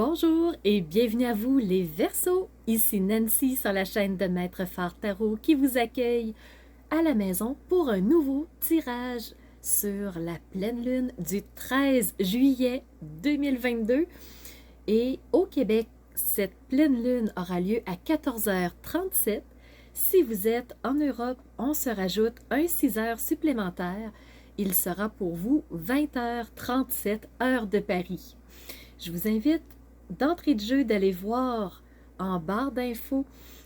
Bonjour et bienvenue à vous les Verseaux. Ici Nancy sur la chaîne de Maître Phare Tarot qui vous accueille à la maison pour un nouveau tirage sur la pleine lune du 13 juillet 2022. Et au Québec, cette pleine lune aura lieu à 14h37. Si vous êtes en Europe, on se rajoute un 6 heures supplémentaire. Il sera pour vous 20h37 heure de Paris. Je vous invite d'entrée de jeu d'aller voir en barre d'infos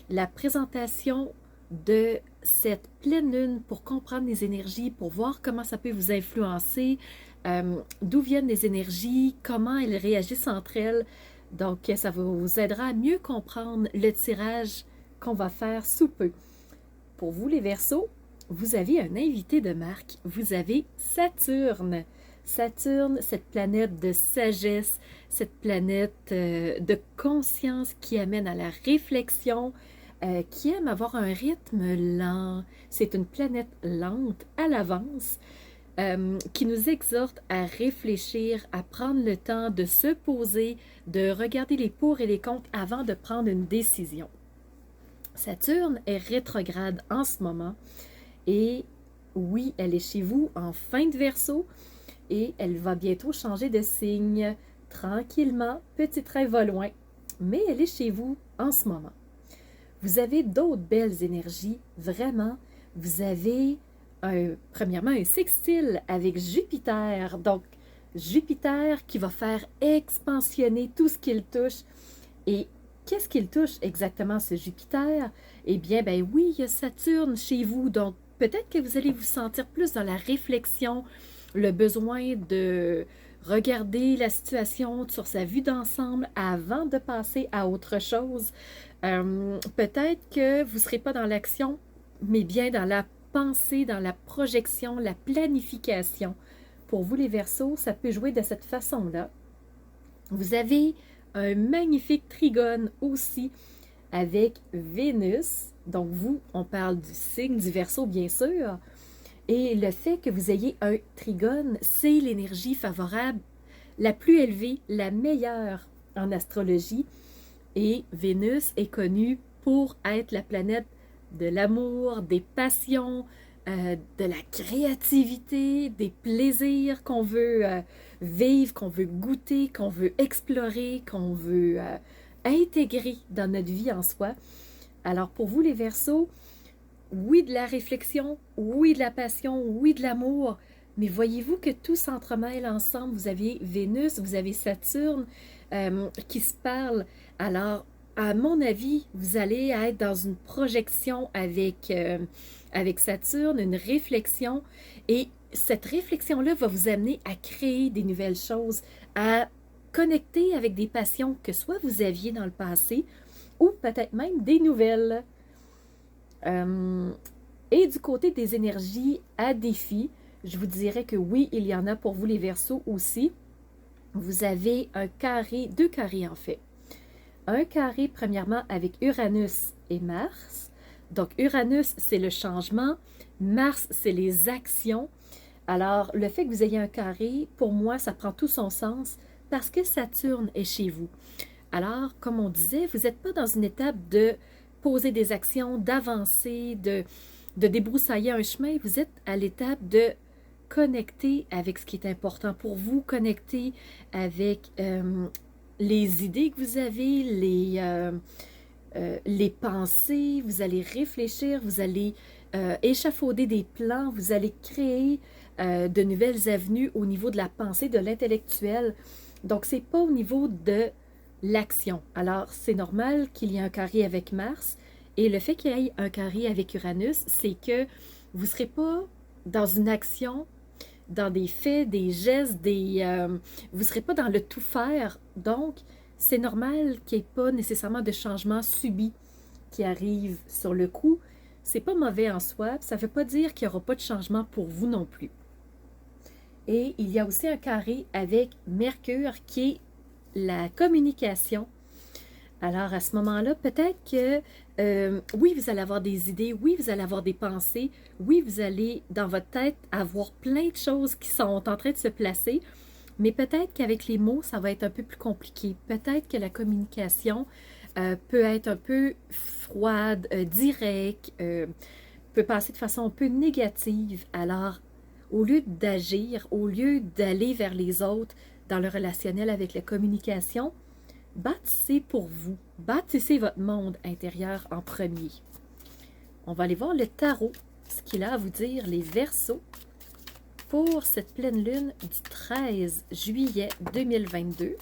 la présentation de cette pleine lune pour comprendre les énergies, pour voir comment ça peut vous influencer, d'où viennent les énergies, comment elles réagissent entre elles. Donc, ça vous aidera à mieux comprendre le tirage qu'on va faire sous peu. Pour vous, les Verseaux, vous avez un invité de marque, vous avez Saturne. Saturne, cette planète de sagesse, cette planète de conscience qui amène à la réflexion, qui aime avoir un rythme lent. C'est une planète lente à l'avance qui nous exhorte à réfléchir, à prendre le temps de se poser, de regarder les pour et les contre avant de prendre une décision. Saturne est rétrograde en ce moment et oui, elle est chez vous en fin de Verseau. Et elle va bientôt changer de signe, tranquillement, petit train va loin, mais elle est chez vous en ce moment. Vous avez d'autres belles énergies, vraiment. Vous avez, premièrement, un sextile avec Jupiter, donc Jupiter qui va faire expansionner tout ce qu'il touche. Et qu'est-ce qu'il touche exactement, ce Jupiter? Eh bien, ben oui, il y a Saturne chez vous, donc peut-être que vous allez vous sentir plus dans la réflexion, le besoin de regarder la situation sur sa vue d'ensemble avant de passer à autre chose. Peut-être que vous ne serez pas dans l'action, mais bien dans la pensée, dans la projection, la planification. Pour vous les Verseaux, ça peut jouer de cette façon-là. Vous avez un magnifique trigone aussi avec Vénus. Donc vous, on parle du signe du Verseau, bien sûr. Et le fait que vous ayez un trigone, c'est l'énergie favorable la plus élevée, la meilleure en astrologie. Et Vénus est connue pour être la planète de l'amour, des passions, de la créativité, des plaisirs qu'on veut vivre, qu'on veut goûter, qu'on veut explorer, qu'on veut intégrer dans notre vie en soi. Alors pour vous les Verseaux, oui de la réflexion, oui de la passion, oui de l'amour, mais voyez-vous que tout s'entremêle ensemble. Vous avez Vénus, vous avez Saturne qui se parlent. Alors, à mon avis, vous allez être dans une projection avec Saturne, une réflexion, et cette réflexion-là va vous amener à créer des nouvelles choses, à connecter avec des passions que soit vous aviez dans le passé, ou peut-être même des nouvelles. Et du côté des énergies à défi, je vous dirais que oui, il y en a pour vous les Verseaux aussi. Vous avez un carré, deux carrés en fait. Un carré premièrement avec Uranus et Mars. Donc Uranus, c'est le changement. Mars, c'est les actions. Alors, le fait que vous ayez un carré, pour moi, ça prend tout son sens parce que Saturne est chez vous. Alors, comme on disait, vous n'êtes pas dans une étape de poser des actions, d'avancer, de débroussailler un chemin. Vous êtes à l'étape de connecter avec ce qui est important pour vous, connecter avec les idées que vous avez, les pensées, vous allez réfléchir, vous allez échafauder des plans, vous allez créer de nouvelles avenues au niveau de la pensée, de l'intellectuel. Donc, c'est pas au niveau de l'action. Alors, c'est normal qu'il y ait un carré avec Mars. Et le fait qu'il y ait un carré avec Uranus, c'est que vous ne serez pas dans une action, dans des faits, des gestes, vous ne serez pas dans le tout faire. Donc, c'est normal qu'il n'y ait pas nécessairement de changement subi qui arrive sur le coup. C'est pas mauvais en soi. Ça ne veut pas dire qu'il n'y aura pas de changement pour vous non plus. Et il y a aussi un carré avec Mercure qui est la communication. Alors, à ce moment-là, peut-être que, oui, vous allez avoir des idées, oui, vous allez avoir des pensées, oui, vous allez, dans votre tête, avoir plein de choses qui sont en train de se placer, Mais peut-être qu'avec les mots, ça va être un peu plus compliqué. Peut-être que la communication peut être un peu froide, directe, peut passer de façon un peu négative. Alors, au lieu d'agir, au lieu d'aller vers les autres dans le relationnel avec la communication, bâtissez pour vous, bâtissez votre monde intérieur en premier. On va aller voir le tarot, ce qu'il a à vous dire, les Verseaux, pour cette pleine lune du 13 juillet 2022.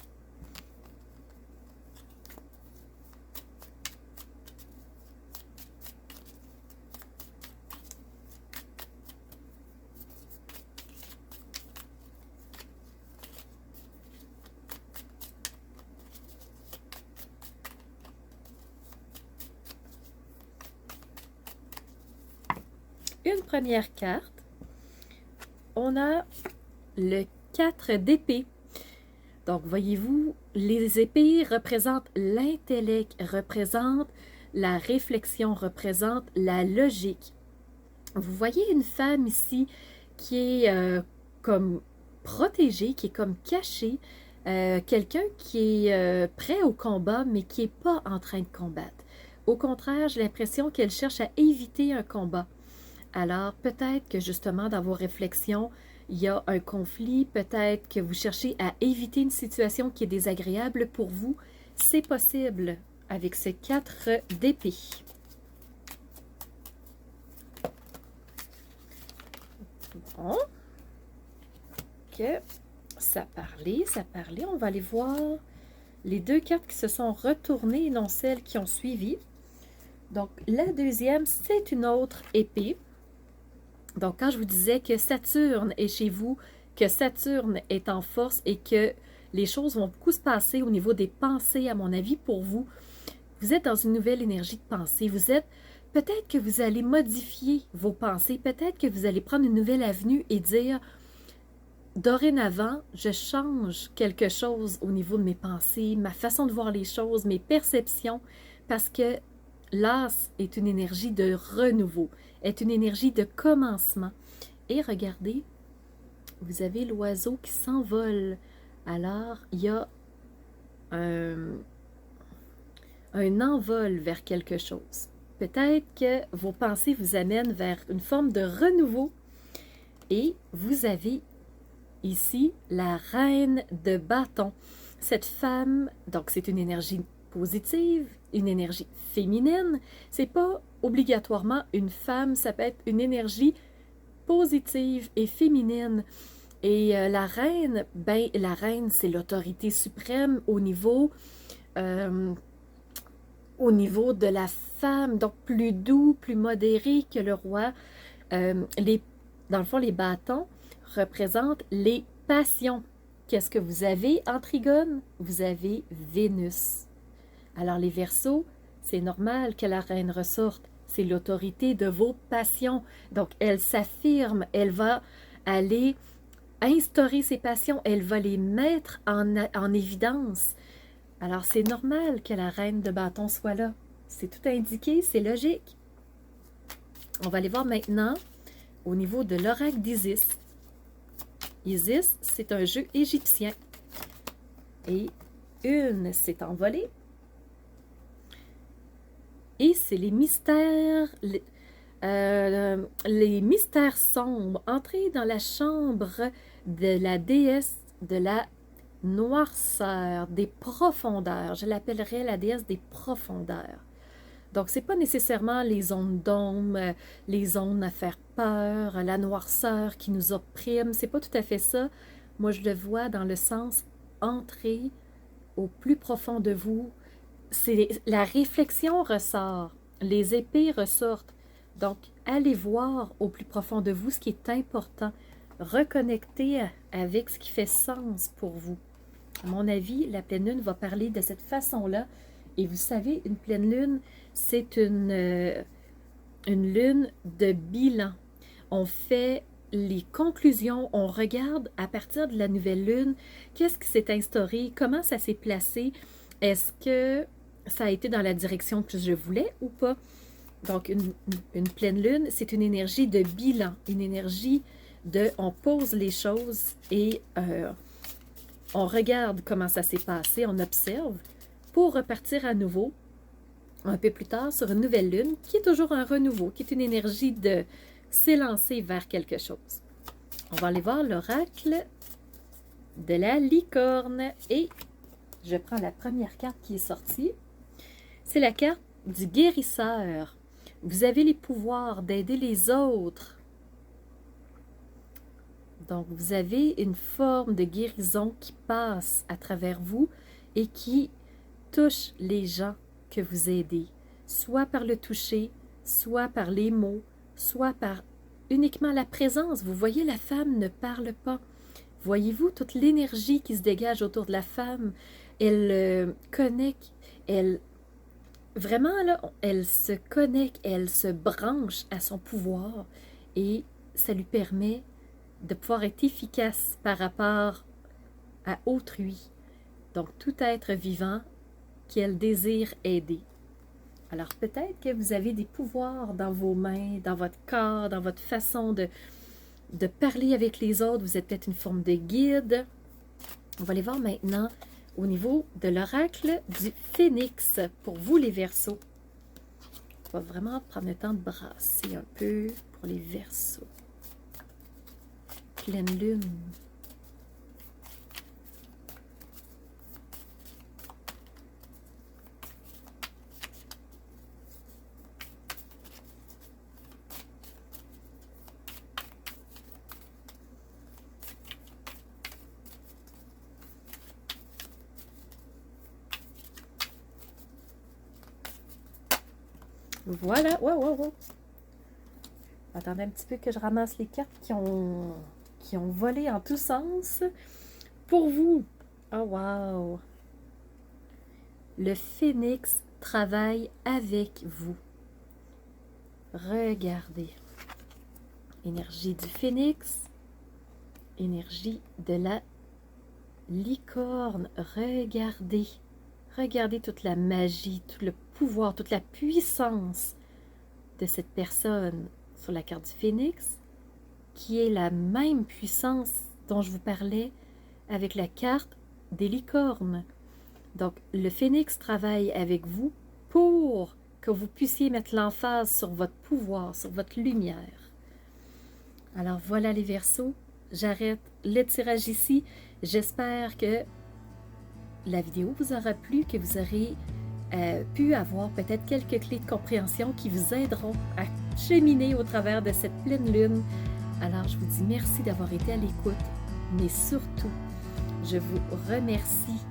Une première carte, on a le 4 d'épée. Donc, voyez-vous, les épées représentent l'intellect, représentent la réflexion, représentent la logique. Vous voyez une femme ici qui est comme protégée, qui est comme cachée, quelqu'un qui est prêt au combat, mais qui n'est pas en train de combattre. Au contraire, j'ai l'impression qu'elle cherche à éviter un combat. Alors, peut-être que justement, dans vos réflexions, il y a un conflit, peut-être que vous cherchez à éviter une situation qui est désagréable pour vous. C'est possible avec ces 4 d'épée. Bon. Ok. Ça parlait, ça parlait. On va aller voir les 2 cartes qui se sont retournées et non celles qui ont suivi. Donc, la deuxième, c'est une autre épée. Donc, quand je vous disais que Saturne est chez vous, que Saturne est en force et que les choses vont beaucoup se passer au niveau des pensées, à mon avis, pour vous, vous êtes dans une nouvelle énergie de pensée. Vous êtes, peut-être que vous allez modifier vos pensées, peut-être que vous allez prendre une nouvelle avenue et dire, dorénavant, je change quelque chose au niveau de mes pensées, ma façon de voir les choses, mes perceptions, parce que l'as est une énergie de renouveau, est une énergie de commencement. Et regardez, vous avez l'oiseau qui s'envole. Alors, il y a un envol vers quelque chose. Peut-être que vos pensées vous amènent vers une forme de renouveau. Et vous avez ici la reine de bâton. Cette femme, donc c'est une énergie positive, une énergie féminine. C'est pas obligatoirement une femme, ça peut être une énergie positive et féminine. Et la reine, c'est l'autorité suprême au niveau de la femme, donc plus doux, plus modéré que le roi. Dans le fond, les bâtons représentent les passions. Qu'est-ce que vous avez en Trigone? Vous avez Vénus. Alors les Verseaux, c'est normal que la reine ressorte. C'est l'autorité de vos passions. Donc elle s'affirme, elle va aller instaurer ses passions, elle va les mettre en évidence. Alors c'est normal que la reine de bâton soit là. C'est tout indiqué, c'est logique. On va aller voir maintenant au niveau de l'oracle d'Isis. Isis, c'est un jeu égyptien. Et une s'est envolée. Et c'est les mystères sombres. Entrez dans la chambre de la déesse de la noirceur, des profondeurs. Je l'appellerais la déesse des profondeurs. Donc, ce n'est pas nécessairement les zones d'ombre, les zones à faire peur, la noirceur qui nous opprime. C'est pas tout à fait ça. Moi, je le vois dans le sens entrer au plus profond de vous. La réflexion ressort, les épées ressortent. Donc, allez voir au plus profond de vous ce qui est important. Reconnecter avec ce qui fait sens pour vous. À mon avis, la pleine lune va parler de cette façon-là. Et vous savez, une pleine lune, c'est une lune de bilan. On fait les conclusions, on regarde à partir de la nouvelle lune, qu'est-ce qui s'est instauré, comment ça s'est placé, est-ce que ça a été dans la direction que je voulais ou pas. Donc, une pleine lune, c'est une énergie de bilan, une énergie de on pose les choses et on regarde comment ça s'est passé, on observe, pour repartir à nouveau un peu plus tard sur une nouvelle lune, qui est toujours un renouveau, qui est une énergie de s'élancer vers quelque chose. On va aller voir l'oracle de la licorne. Et je prends la première carte qui est sortie. C'est la carte du guérisseur. Vous avez les pouvoirs d'aider les autres. Donc, vous avez une forme de guérison qui passe à travers vous et qui touche les gens que vous aidez, soit par le toucher, soit par les mots, soit par uniquement la présence. Vous voyez, la femme ne parle pas. Voyez-vous toute l'énergie qui se dégage autour de la femme? Elle connecte, vraiment là, elle se connecte, elle se branche à son pouvoir et ça lui permet de pouvoir être efficace par rapport à autrui. Donc, tout être vivant qu'elle désire aider. Alors, peut-être que vous avez des pouvoirs dans vos mains, dans votre corps, dans votre façon de parler avec les autres. Vous êtes peut-être une forme de guide. On va aller voir maintenant au niveau de l'oracle du phénix pour vous, les Verseaux. On va vraiment prendre le temps de brasser un peu pour les Verseaux. Pleine lune. Voilà, wow. Attendez un petit peu que je ramasse les cartes qui ont volé en tous sens. Pour vous, oh wow! Le phénix travaille avec vous. Regardez. Énergie du phénix. Énergie de la licorne. Regardez. Regardez toute la magie, tout le pouvoir, toute la puissance de cette personne sur la carte du phénix, qui est la même puissance dont je vous parlais avec la carte des licornes. Donc, le phénix travaille avec vous pour que vous puissiez mettre l'emphase sur votre pouvoir, sur votre lumière. Alors, voilà les Verseaux. J'arrête le tirage ici. J'espère que la vidéo vous aura plu, que vous aurez pu avoir peut-être quelques clés de compréhension qui vous aideront à cheminer au travers de cette pleine lune. Alors, je vous dis merci d'avoir été à l'écoute, mais surtout, je vous remercie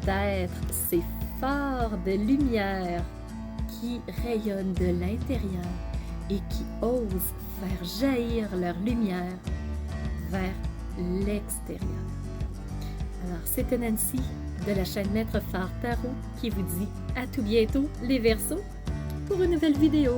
d'être ces phares de lumière qui rayonnent de l'intérieur et qui osent faire jaillir leur lumière vers l'extérieur. Alors, c'était Nancy de la chaîne Maître Phare Tarot qui vous dit à tout bientôt les Verseaux pour une nouvelle vidéo.